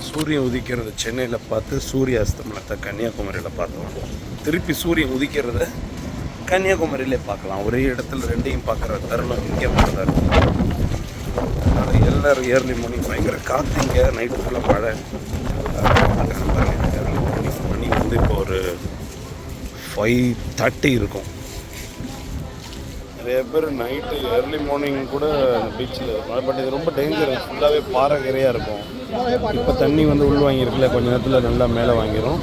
சூரியன் உதிக்கிறது சென்னையில் பார்த்து சூரிய அஸ்தமனத்தை கன்னியாகுமரியில் பார்த்தோம். திருப்பி சூரியன் உதிக்கிறத கன்னியாகுமரியிலே பார்க்கலாம். ஒரே இடத்துல ரெண்டையும் பார்க்குற தருணம் இங்கே மட்டும் தான் இருக்கும். அதனால் எல்லோரும் ஏர்லி மார்னிங் பயங்கர காற்று, இங்கே நைட்டு ஃபுல்லாக மழை. ஏர்லி மார்னிங் மணி வந்து இப்போ ஒரு 5:30 இருக்கும். நிறைய பேர் நைட்டு ஏர்லி மார்னிங் கூட பீச்சில் இருக்கும். பட் இது ரொம்ப டேஞ்சர், ஃபுல்லாகவே பாறை கரையாக இருக்கும். இப்போ தண்ணி வந்து உள் வாங்கியிருக்குல்ல, கொஞ்சம் நேரத்தில் நல்லா மேலே வாங்கிடும்.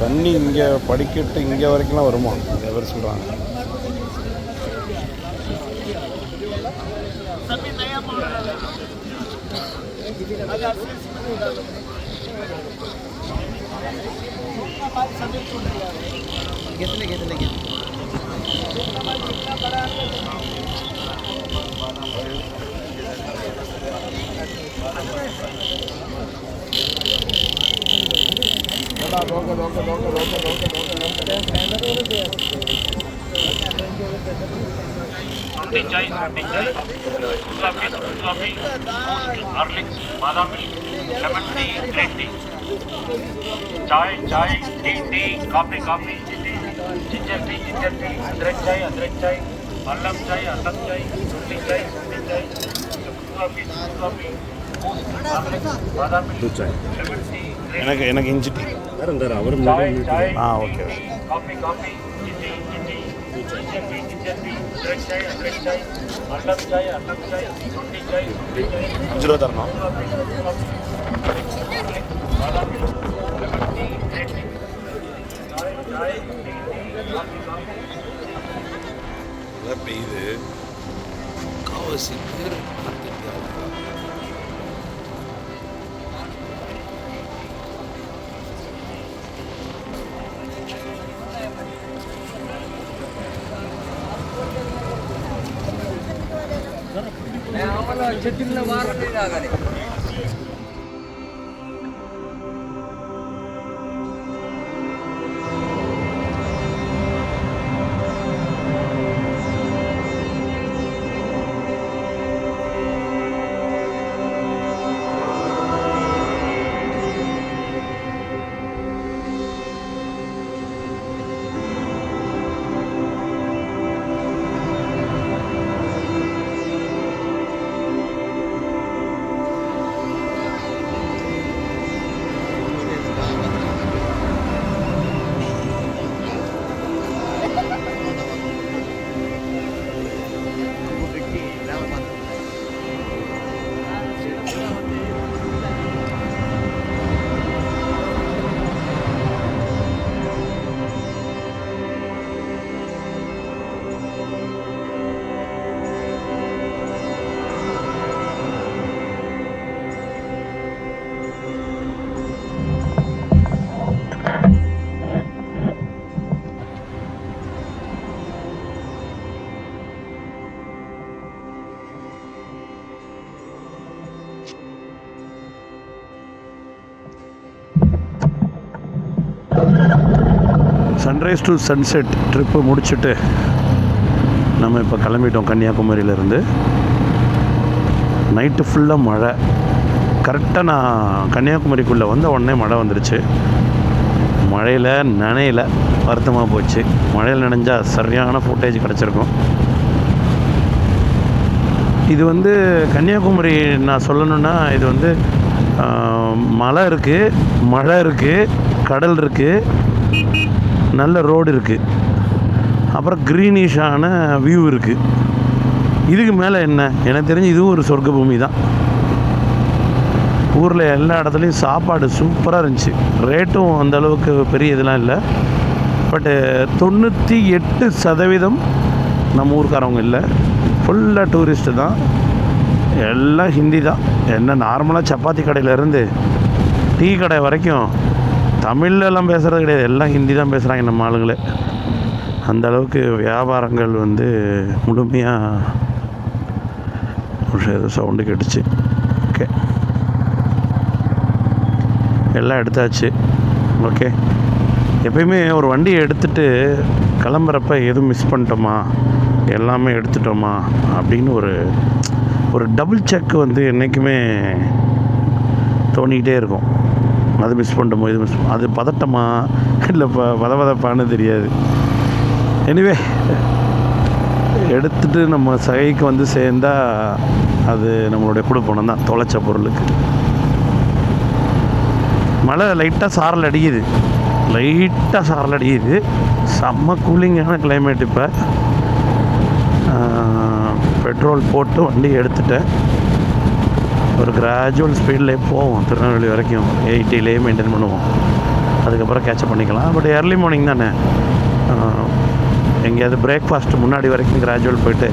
தண்ணி இங்கே படிக்கட்டு இங்கே வரைக்கும்லாம் வருமா நிறைய பேர் சொல்கிறாங்க. चाय हॉर्लिक्स बादाम milk lemon tea green tea चाय चाय टी कॉफी जिंजर टी अदरक चाय अल्लम चाय शुंठी चाय कॉफी बादाम मिल्क लेमन टी எனக்கு இஞ்சி டீ வேறு அவர் ஓகே कॉफी जिंजर टी अदरक चाय अल्लम चाय शुंठी चाय 5 ரூபா தரணும். பெய்யுது காவாசி பேர் చెట్ల వారం రాగాలి. சன்ரைஸ் டு சன்செட் ட்ரிப்பு முடிச்சுட்டு நம்ம இப்போ கிளம்பிட்டோம் கன்னியாகுமரியிலேருந்து. நைட்டு ஃபுல்லாக மழை. கரெக்டாக நான் கன்னியாகுமரிக்குள்ளே வந்த உடனே மழை வந்துருச்சு. மழையில் நனையில வருத்தமாக போச்சு. மழையில் நனைஞ்சால் சரியான ஃபுட்டேஜ் கிடச்சிருக்கும். இது வந்து கன்னியாகுமரி நான் சொல்லணுன்னா, இது வந்து மலை இருக்குது, மழை இருக்குது, கடல் இருக்குது, நல்ல ரோடு இருக்குது, அப்புறம் க்ரீனிஷான வியூ இருக்குது. இதுக்கு மேலே என்ன? எனக்கு தெரிஞ்சு இதுவும் ஒரு சொர்க்க பூமி தான். ஊரில் எல்லா இடத்துலையும் சாப்பாடு சூப்பராக இருந்துச்சு. ரேட்டும் அந்தளவுக்கு பெரிய இதெல்லாம் இல்லை. பட்டு 98% நம்ம ஊருக்காரவங்க இல்லை, ஃபுல்லாக டூரிஸ்ட்டு தான். எல்லாம் ஹிந்தி தான். என்ன நார்மலாக சப்பாத்தி கடையிலேருந்து டீ கடை வரைக்கும் தமிழ்லாம் பேசுகிறது கிடையாது, எல்லாம் ஹிந்தி தான் பேசுகிறாங்க நம்ம ஆளுங்களே. அந்த அளவுக்கு வியாபாரங்கள் வந்து முழுமையாக ஒரு சவுண்டு கேட்டுச்சு. ஓகே, எல்லாம் எடுத்தாச்சு. ஓகே, எப்பயுமே ஒரு வண்டியை எடுத்துகிட்டு கிளம்புறப்ப எதுவும் மிஸ் பண்ணிட்டோமா, எல்லாமே எடுத்துட்டோமா அப்படின்னு ஒரு டபுள் செக் வந்து என்றைக்குமே தோணிக்கிட்டே இருக்கும். அது மிஸ் பண்ணிட்டோமோ இது மிஸ் அது பதட்டமா இல்லை பதப்பான்னு தெரியாது. எனிவே எடுத்துகிட்டு நம்ம சகைக்கு வந்து சேர்ந்தால் அது நம்மளுடைய குடுப்பணம் தான் தொலைச்ச பொருளுக்கு. மழை லைட்டாக சாரல் அடிக்குது, செம்ம கூலிங்கான கிளைமேட். இப்போ பெட்ரோல் போட்டு வண்டி எடுத்துட்டேன். ஒரு கிராஜுவல் ஸ்பீட்லேயே போவோம், திருநெல்வேலி வரைக்கும் 80லேயே மெயின்டைன் பண்ணுவோம். அதுக்கப்புறம் கேட்சப் பண்ணிக்கலாம். பட் ஏர்லி மார்னிங் தானே, எங்கேயாவது பிரேக்ஃபாஸ்ட்டு முன்னாடி வரைக்கும் கிராஜுவல் போயிட்டு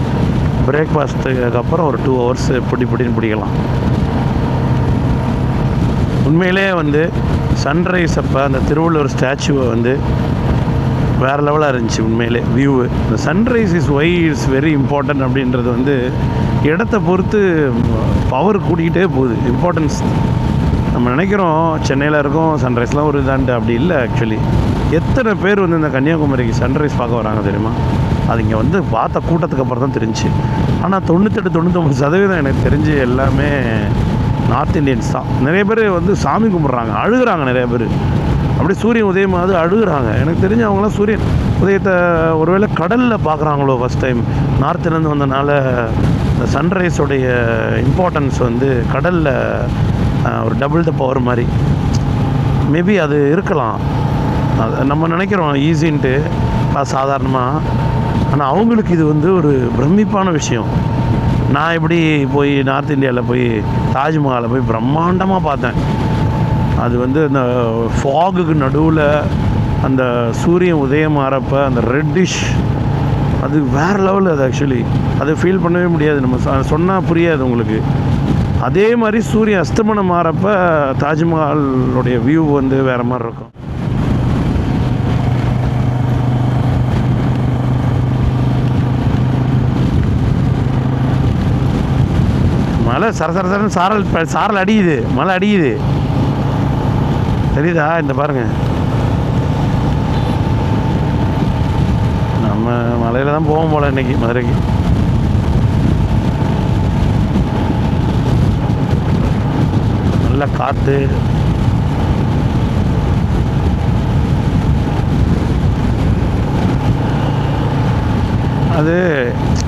பிரேக்ஃபாஸ்ட்டுக்கு அப்புறம் ஒரு 2 hours பிடின்னு பிடிக்கலாம். உண்மையிலே வந்து சன்ரைஸ் அப்போ அந்த திருவள்ளுவர் ஸ்டாச்சுவை வந்து வேறு லெவலாக இருந்துச்சு. உண்மையிலே வியூவு இந்த sunrise is why it's very important அப்படின்றது வந்து இடத்த பொறுத்து பவர் கூட்டிக்கிட்டே போகுது, இம்பார்ட்டன்ஸ். நம்ம நினைக்கிறோம் சென்னையில் இருக்கோம் சன்ரைஸ்லாம் ஒரு இதான்ட்டு, அப்படி இல்லை. ஆக்சுவலி எத்தனை பேர் வந்து இந்த கன்னியாகுமரிக்கு சன்ரைஸ் பார்க்க வராங்க தெரியுமா? அது இங்கே வந்து பார்த்த கூட்டத்துக்கு அப்புறம் தான் தெரிஞ்சு. ஆனால் 98-99% எனக்கு தெரிஞ்சு எல்லாமே நார்த் இந்தியன்ஸ் தான். நிறைய பேர் வந்து சாமி கும்பிட்றாங்க, அழுகுறாங்க. நிறைய பேர் அப்படியே சூரியன் உதயமாவது அழுகுறாங்க. எனக்கு தெரிஞ்சு அவங்களாம் சூரியன் உதயத்தை ஒருவேளை கடலில் பார்க்குறாங்களோ ஃபஸ்ட் டைம். நார்த்துலேருந்து வந்தனால இந்த சன்ரைஸோடைய இம்பார்ட்டன்ஸ் வந்து கடலில் ஒரு டபுள் த பவர் மாதிரி மேபி அது இருக்கலாம். அது நம்ம நினைக்கிறோம் ஈஸின்ட்டு சாதாரணமாக, ஆனால் அவங்களுக்கு இது வந்து ஒரு பிரமிப்பான விஷயம். நான் எப்படி போய் நார்த் இந்தியாவில் போய் தாஜ்மஹாலை போய் பிரம்மாண்டமாக பார்த்தேன். அது வந்து அந்த ஃபாகுக்கு நடுவில் அந்த சூரியன் உதயமாகறப்ப அந்த ரெட்டிஷ் அது வேறு லெவல். அது ஆக்சுவலி அதை ஃபீல் பண்ணவே முடியாது, நம்ம சொன்னால் புரியாது உங்களுக்கு. அதே மாதிரி சூரியன் அஸ்தமனம் ஆகிறப்ப தாஜ்மஹாலுடைய வியூ வந்து வேறு மாதிரி இருக்கும். மழை சரசரசரன்னு சாரல் அடியுது, மழை அடியுது, தெரியுதா? இந்த பாருங்க, நம்ம மலையில் தான் போவோம் போல் இன்னைக்கு மதுரைக்கு. நல்ல காற்று, அது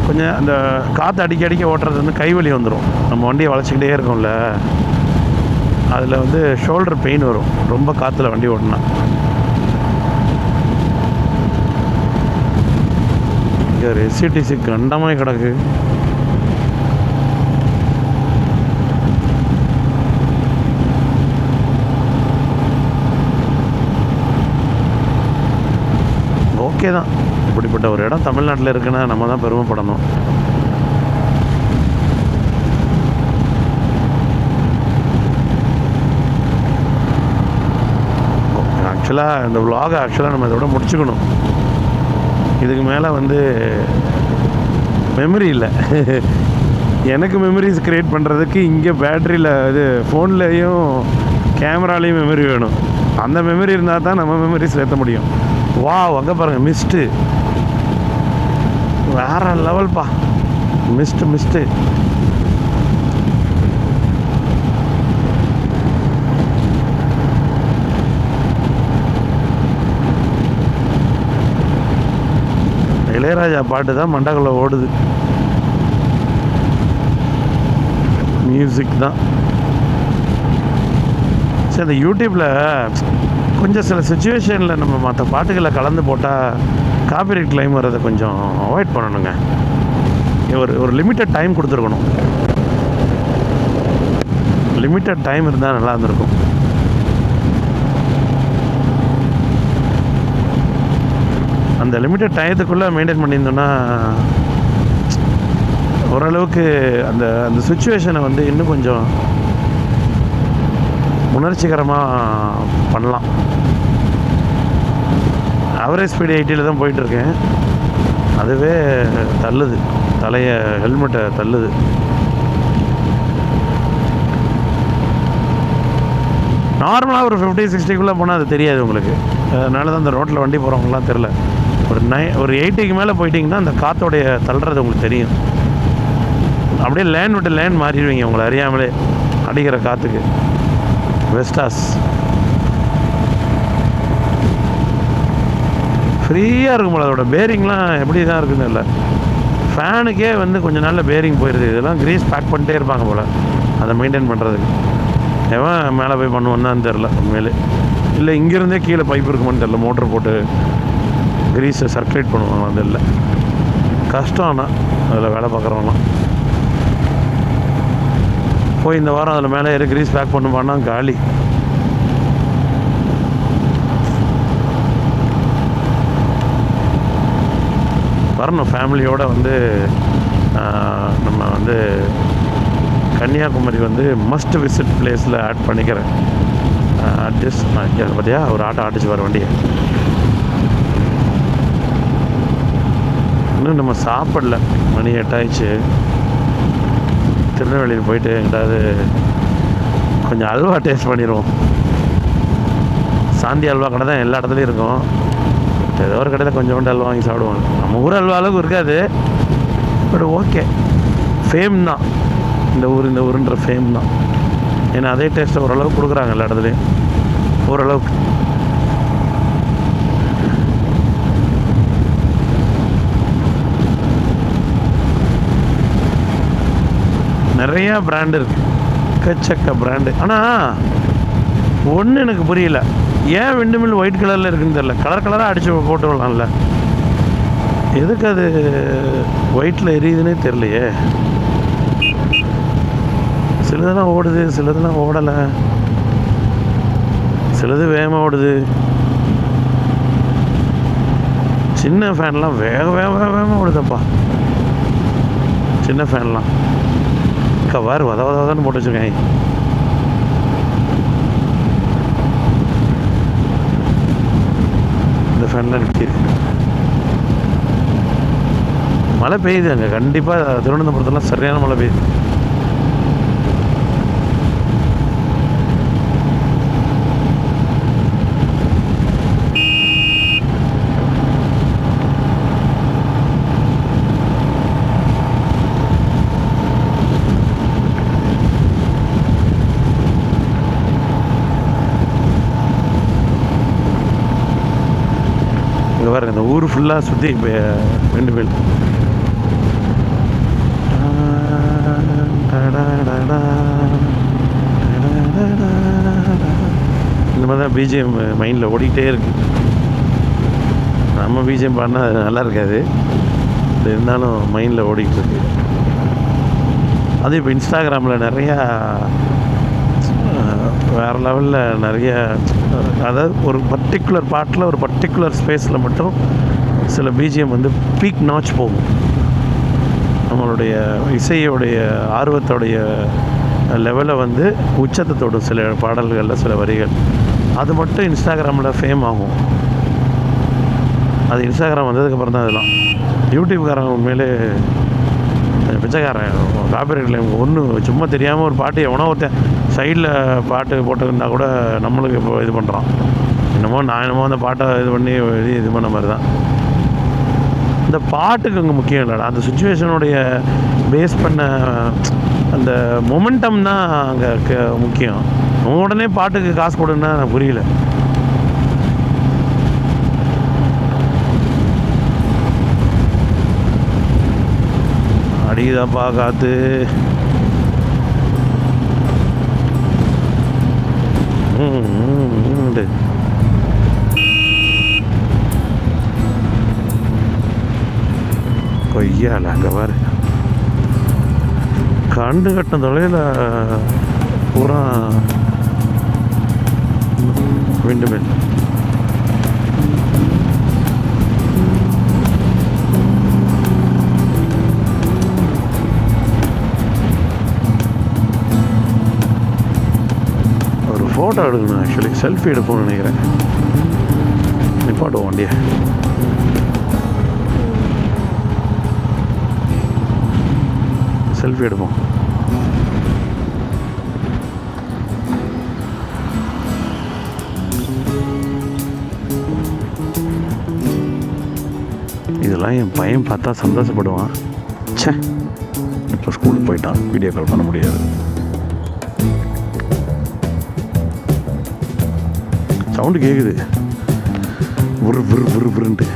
கொஞ்சம் அந்த காற்று அடிக்க ஓட்டுறது வந்து கைவலி வந்துடும். நம்ம வண்டியை வளைச்சிக்கிட்டே இருக்கோம்ல, அதில் வந்து ஷோல்டர் பெயின் வரும் ரொம்ப காற்றுல வண்டி ஓட்டினா. இங்கே ஒரு எஸ்சிடிசி கண்டமாய் கிடக்கு. ஓகே தான், இப்படிப்பட்ட ஒரு இடம் தமிழ்நாட்டில் இருக்குன்னா நம்ம தான் பெருமைப்படணும். ஆக்சுவலாக இந்த vlog நம்ம இதோட முடிச்சுக்கணும். இதுக்கு மேலே வந்து மெமரி இல்லை. எனக்கு மெமரிஸ் க்ரியேட் பண்ணுறதுக்கு இங்கே பேட்ரியில் இது ஃபோன்லேயும் கேமராலேயும் மெமரி வேணும். அந்த மெமரி இருந்தால் தான் நம்ம மெமரிஸ் ஏற்ற முடியும். வா அங்கே பாருங்கள், மிஸ்ட்டு வேறு லெவல்ப்பா, மிஸ்ட்டு. இளையராஜா பாட்டு தான் மண்டக்குள்ள ஓடுது, மியூசிக் தான். சரி, இந்த யூடியூப்பில் கொஞ்சம் சில சுச்சுவேஷனில் நம்ம மற்ற பாட்டுகளை கலந்து போட்டால் காப்பிரைட் கிளைம் வர்றதை கொஞ்சம் அவாய்ட் பண்ணணுங்க. ஒரு லிமிட்டட் டைம் கொடுத்துருக்கணும். லிமிட்டட் டைம் இருந்தால் நல்லா இருந்திருக்கும். அந்த லிமிட்டட் டயத்துக்குள்ளே மெயின்டைன் பண்ணியிருந்தோன்னா ஓரளவுக்கு அந்த அந்த சுச்சுவேஷனை வந்து இன்னும் கொஞ்சம் உணர்ச்சிகரமாக பண்ணலாம். ஆவரேஜ் ஸ்பீடு 80ல் தான் போயிட்டுருக்கேன். அதுவே தள்ளுது, தலையை ஹெல்மெட்டை தள்ளுது. நார்மலாக ஒரு 50-60க்குள்ளே போனால் அது தெரியாது உங்களுக்கு. அதனால தான் அந்த ரோட்டில் வண்டி போகிறவங்களாம் தெரில. ஒரு 80க்கு மேலே போயிட்டிங்கன்னா அந்த காற்றோடைய தள்ளுறது உங்களுக்கு தெரியும். அப்படியே லேன் விட்டு லேன் மாறிடுவீங்க உங்களை அறியாமலே அடிக்கிற காற்றுக்கு. வெஸ்டாஸ் ஃப்ரீயாக இருக்கும் போல. அதோட பேரிங்லாம் எப்படி தான் இருக்குன்னு இல்லை. ஃபேனுக்கே வந்து கொஞ்சம் நாளில் பேரிங் போயிடுது. இதெல்லாம் க்ரீஸ் பேக் பண்ணிட்டே இருப்பாங்க போல் அதை மெயின்டைன் பண்ணுறதுக்கு. எவன் மேலே போய் பண்ணுவான்னு தெரில உண்மையிலே. இல்லை இங்கேருந்தே கீழே பைப் இருக்குமான்னு தெரில. மோட்டர் போட்டு க்ரீஸை சர்க்குலேட் பண்ணுவாங்க. அது இல்லை கஷ்டம். ஆனால் அதில் வேலை பார்க்குறவங்களாம் போய் இந்த வாரம் அதில் மேலே ஏறி க்ரீஸ் பேக் பண்ணுவான்னா காலி. வரணும் ஃபேமிலியோடு வந்து. நம்ம வந்து கன்னியாகுமரி வந்து மஸ்ட் விசிட் பிளேஸில் ஆட் பண்ணிக்கிறேன். அட்ஜஸ்ட் பார்த்தியா ஒரு ஆட்டோ ஆட்டிச்சு வர வண்டியை. இன்னும் நம்ம சாப்பிடல, மணி 8 ஆயிடுச்சு. திருநெல்வேலியில் போயிட்டு எங்கிட்டாவது கொஞ்சம் அல்வா டேஸ்ட் பண்ணிடுவோம். சாந்தி அல்வா கடை தான் எல்லா இடத்துலையும் இருக்கும். ஏதோ ஒரு கடையில் கொஞ்சோண்டு அல்வா வாங்கி சாப்பிடுவாங்க. நம்ம ஊர் அல்வா அளவுக்கு இருக்காது, பட் ஓகே. ஃபேம் தான் இந்த ஊருன்ற ஃபேம் தான். ஏன்னா அதே டேஸ்ட்டை ஓரளவுக்கு கொடுக்குறாங்க எல்லா இடத்துலையும் ஓரளவுக்கு. நிறையா பிராண்டு இருக்குது, எக்கச்சக்க பிராண்டு. ஆனால் ஒன்று எனக்கு புரியல, ஏன் விண்டு மில் ஒயிட் கலரில் இருக்குன்னு தெரில. கலர் கலராக அடித்து போட்டு விடலாம்ல, எதுக்கு அது ஒயிட்டில் எரியுதுன்னே தெரிலையே. சிலதெல்லாம் ஓடுது, சிலதெல்லாம் ஓடலை, சிலது வேகமாக ஓடுது. சின்ன ஃபேன்லாம் வேகமாக ஓடுதப்பா. சின்ன ஃபேன்லாம் கவர் வதவதான்னு போட்டு வச்சுருக்கேன். இந்த ஃபேன்லாம் நிற்கிது. மழை பெய்யுது அங்கே கண்டிப்பாக. திருவனந்தபுரத்துலாம் சரியான மழை பெய்யுது. பாருங்க இந்த ஊர் ஃபுல்லாக சுற்றி ரெண்டு பேர். இந்த மாதிரி தான் பிஜிஎம் மைண்டில் ஓடிக்கிட்டே இருக்கு. நம்ம பிஜிஎம் பாடினா அது நல்லா இருக்காது, இருந்தாலும் மைண்டில் ஓடிக்கிட்டு இருக்கு. அது இப்போ இன்ஸ்டாகிராமில் நிறையா வேறு லெவலில் நிறைய, அதாவது ஒரு பர்டிகுலர் பாட்டில் ஒரு பர்டிகுலர் ஸ்பேஸில் மட்டும் சில பிஜிஎம் வந்து பீக் நாச் போகும். நம்மளுடைய இசையோடைய ஆர்வத்தோடைய லெவலை வந்து உச்சத்தை தொடும் சில பாடல்களில் சில வரிகள். அது மட்டும் இன்ஸ்டாகிராமில் ஃபேம் ஆகும். அது இன்ஸ்டாகிராம் வந்ததுக்கப்புறம் தான் அதெல்லாம். யூடியூப்காரங்க உண்மையிலே பிச்சைக்காரன். காப்பிரைட் கிளைம் ஒன்று சும்மா தெரியாமல் ஒரு பாட்டு எவனோ ஒருத்தன் சைடில் பாட்டு போட்டுருந்தா கூட நம்மளுக்கு இப்போ இது பண்ணுறான். என்னமோ அந்த பாட்டை இது பண்ணி இது பண்ண மாதிரி தான். இந்த பாட்டுக்கு அங்கே முக்கியம் இல்லைடா, அந்த சுச்சுவேஷனுடைய பேஸ் பண்ண அந்த மொமெண்டம் தான் அங்கே முக்கியம். உடனே பாட்டுக்கு காசு கொடுன்னா எனக்கு புரியல. அடிக்குதாப்பா காற்று. கொய்யால அங்கே பாரு, கண்டு கட்டின தொலைவில் பூரா விண்டுமில். ஒரு ஃபோட்டோ எடுக்கணும், ஆக்சுவலி செல்ஃபி எடுப்போம்னு நினைக்கிறேன். நிப்பாட்டுவோம் வண்டியை. செல்ஃபி எடுப்போம். இதெல்லாம் என் பையன் பார்த்தா சந்தோஷப்படுவான். ச்சே, இப்போ ஸ்கூலுக்கு போயிட்டான், வீடியோ கால் பண்ண முடியாது. சவுண்டு கேட்குது. புருன்ட்டு.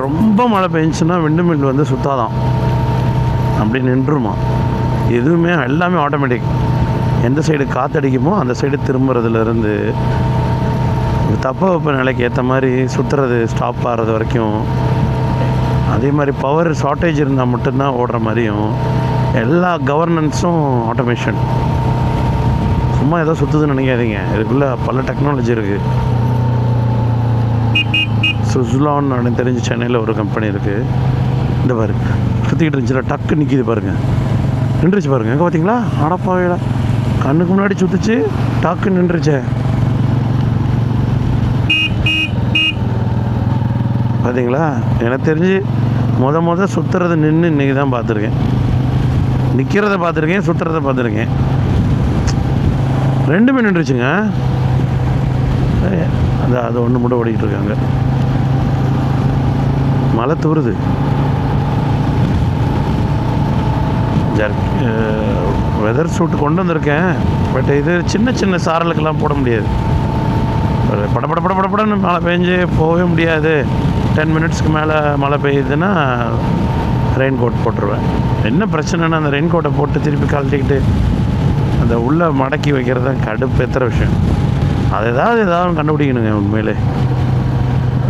ரொம்ப மழை பெஞ்சுன்னா விண்டு மில் வந்து சுத்தாதான், அப்படி நின்றுமா. எதுவுமே எல்லாமே ஆட்டோமேட்டிக். எந்த சைடு காற்றடிக்குமோ அந்த சைடு திரும்புறதுலேருந்து தட்பவெப்ப நிலைக்கு ஏற்ற மாதிரி சுற்றுறது ஸ்டாப் ஆகிறது வரைக்கும், அதே மாதிரி பவர் ஷார்ட்டேஜ் இருந்தால் மட்டும்தான் ஓடுற மாதிரியும் எல்லா கவர்னன்ஸும் ஆட்டோமேஷன். சும்மா ஏதோ சுற்றுதுன்னு நினைக்காதீங்க, இதுக்குள்ளே பல டெக்னாலஜி இருக்குது. சுஸ்லான் அப்படின்னு தெரிஞ்சு சென்னையில் ஒரு கம்பெனி இருக்குது. இந்த பாரு சுற்றிக்கிட்டு இருந்துச்சுல, டக்கு நிற்கிது பாருங்கள், நின்றுச்சு பாருங்கள். எங்கே பார்த்தீங்களா? அடப்பாவையில் கண்ணுக்கு முன்னாடி சுற்றுச்சு, டக்கு நின்றுச்சே. பார்த்தீங்களா? எனக்கு தெரிஞ்சு முத சுற்றுறது நின்று இன்றைக்கி தான் பார்த்துருக்கேன். நிற்கிறத பார்த்துருக்கேன், சுற்றுறத பார்த்துருக்கேன். ரெண்டுமே நின்றுச்சுங்க. அது ஒன்று மட்டும் ஓடிக்கிட்டு இருக்காங்க. மழை தூருது. வெதர் சூட்டு கொண்டு வந்திருக்கேன், பட் இது சின்ன சின்ன சாரலுக்கெல்லாம் போட முடியாது. படப்படன்னு மழை பெஞ்சு போகவே முடியாது. 10 மினிட்ஸ்க்கு மேலே மழை பெய்யுதுன்னா ரெயின் கோட் போட்டுருவேன். என்ன பிரச்சனைன்னா அந்த ரெயின் கோட்டை போட்டு திருப்பி கழட்டிக்கிட்டு அந்த உள்ளே மடக்கி வைக்கிறது தான் கடுப்பேற்றுற விஷயம். அது ஏதாவது கண்டுபிடிக்கணுங்க. உண்மையிலே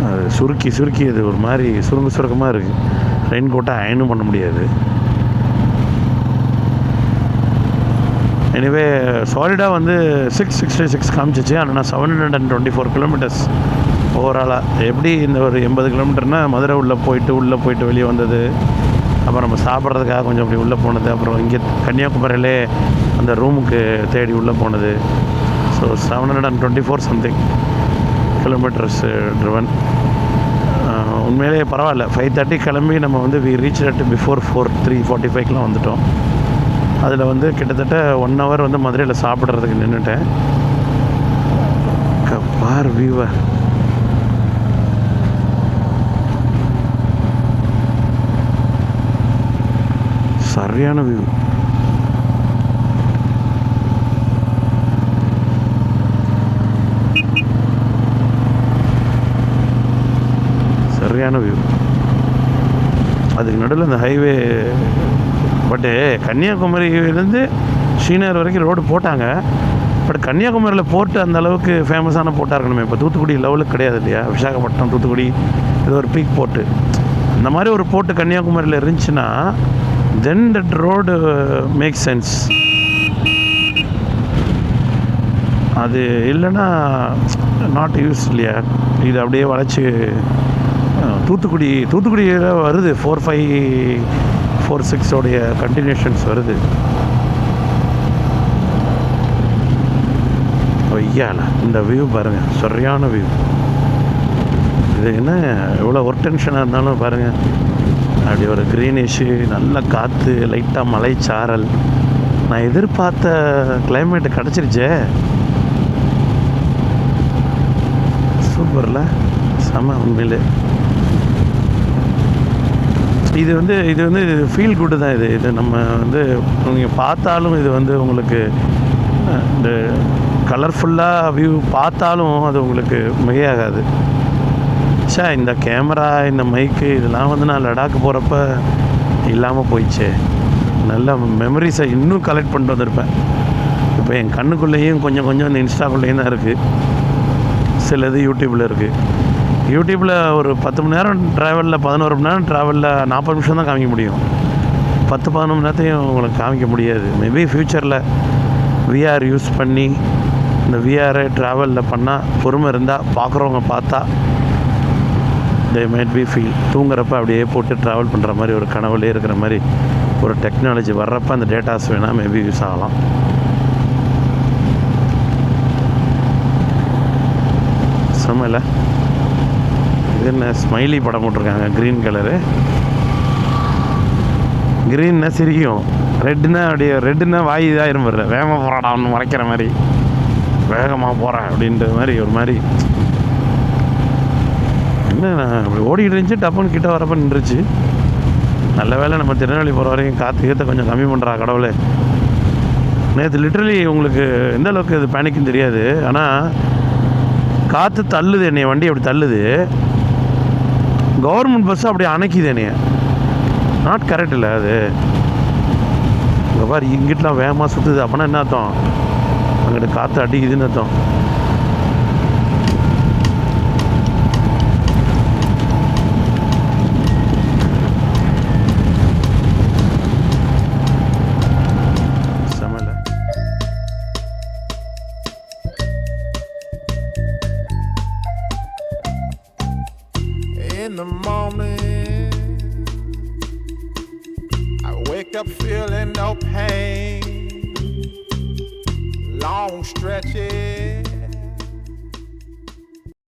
அது சுருக்கி அது ஒரு மாதிரி சுருக்கமாக இருக்குது. ரெயின் கோட்டை அயனும் பண்ண முடியாது. எனிவே சாலிடாக வந்து 666 காமிச்சிச்சு. ஆனால் 724 கிலோமீட்டர்ஸ் ஓவராலாக. எப்படி இந்த ஒரு 80 கிலோமீட்டர்னால் மதுரை உள்ளே போயிட்டு வெளியே வந்தது, அப்புறம் நம்ம சாப்பிட்றதுக்காக கொஞ்சம் அப்படி உள்ளே போனது, அப்புறம் இங்கே கன்னியாகுமரியிலே அந்த ரூமுக்கு தேடி உள்ளே போனது. So 724 something kilometres driven. உண்மையிலே பரவாயில்ல. 5:30 கிளம்பி நம்ம வந்து வி ரீச் அட் பிஃபோர் 3:45 வந்துட்டோம். அதில் வந்து கிட்டத்தட்ட 1 ஹவர் வந்து மதுரையில் சாப்பிட்றதுக்கு நின்றுட்டேன். பார் வியூவை, சரியான வியூ. சரியான வியூ. அதுக்கு நடுவில் இந்த ஹைவே. பட்டு கன்னியாகுமரியிலேருந்து ஸ்ரீநகர் வரைக்கும் ரோடு போட்டாங்க. பட் கன்னியாகுமரியில் போர்ட்டு அந்த அளவுக்கு ஃபேமஸான போர்ட்டாக இருக்கணுமே. இப்போ தூத்துக்குடி லெவலுக்கு கிடையாது இல்லையா? விசாகப்பட்டினம், தூத்துக்குடி, இது ஒரு பீக் போர்ட்டு. அந்த மாதிரி ஒரு போர்ட்டு கன்னியாகுமரியில் இருந்துச்சுன்னா தென் தட் ரோடு மேக் சென்ஸ். அது இல்லைன்னா நாட் யூஸ் இல்லையா? இது அப்படியே வளைச்சி தூத்துக்குடியில் வருது 4546 கண்டினியூஷன்ஸ் வருது. ஐயால இந்த வியூ பாருங்கள், சரியான வியூ. இது என்ன எவ்வளோ ஒரு டென்ஷனாக இருந்தாலும் பாருங்கள், அப்படி ஒரு க்ரீனிஷு, நல்ல காற்று, லைட்டாக மலைச்சாரல். நான் எதிர்பார்த்த கிளைமேட்டு கிடச்சிருச்சே. சூப்பரில் செம. உண்மையிலே இது வந்து ஃபீல் குட்டு தான். இது நம்ம வந்து நீங்கள் பார்த்தாலும் இது வந்து உங்களுக்கு இந்த கலர்ஃபுல்லாக வியூ பார்த்தாலும் அது உங்களுக்கு மிகையாகாது. இந்த கேமரா, இந்த மைக்கு, இதெல்லாம் வந்து நான் லடாக் போகிறப்ப இல்லாமல் போயிடுச்சே. நல்ல மெமரிஸை இன்னும் கலெக்ட் பண்ணிட்டு வந்திருப்பேன். இப்போ என் கண்ணுக்குள்ளேயும் கொஞ்சம் இந்த இன்ஸ்டாக்குள்ளேயும் தான் இருக்குது. சிலது யூடியூப்பில் இருக்குது. யூடியூப்பில் ஒரு 10 மணி நேரம் ட்ராவலில், 11 மணி நேரம் ட்ராவலில் 40 நிமிஷம் தான் காமிக்க முடியும். 10-11 மணி நேரத்தையும் உங்களுக்கு காமிக்க முடியாது. மேபி ஃப்யூச்சரில் விஆர் யூஸ் பண்ணி இந்த விஆரை ட்ராவலில் பண்ணால், பொறுமை இருந்தால், பார்க்குறவங்க பார்த்தா தே மைட் பி ஃபீல். தூங்குறப்ப அப்படியே போட்டு ட்ராவல் பண்ணுற மாதிரி ஒரு கனவுலே இருக்கிற மாதிரி ஒரு டெக்னாலஜி வர்றப்போ அந்த டேட்டாஸ் வேணால் மேபி யூஸ் ஆகலாம். செம்மல. இது என்ன ஸ்மைலி படம் போட்டிருக்காங்க, க்ரீன் கலரு. க்ரீன்னா சிரிக்கும், ரெட்டுன்னா அப்படியே, ரெட்டுன்னா வாய் இதாயிரும். வர்ற வேகமாக போகிறாடா ஒன்று மறைக்கிற மாதிரி, வேகமாக போகிறேன் அப்படின்ற மாதிரி ஒரு மாதிரி. என்ன அப்படி ஓடிக்கிட்டு இருந்துச்சு, டப்புன்னு கிட்ட வரப்போ நின்றுச்சு. நல்ல வேளை நம்ம திருநெல்வேலி போகிற வரைக்கும் காற்று கொஞ்சம் கம்மி பண்ணுறா கடவுளே. நேற்று லிட்ரலி உங்களுக்கு எந்த அளவுக்கு இது பேனிக்குன்னு தெரியாது, ஆனால் காற்று தள்ளுது என்னைய, வண்டி அப்படி தள்ளுது. கவர்மெண்ட் பஸ்ஸு அப்படி அணைக்குது என்னைய. நாட் கரெக்ட் இல்லை அது. இங்கே பாரு, இங்கிட்டலாம் வேகமாக சுற்றுது. அப்போனா என்ன அர்த்தம்? அங்கிட்ட காற்று அடிக்குதுன்னு அர்த்தம். In the morning, I wake up feeling no pain. Long stretches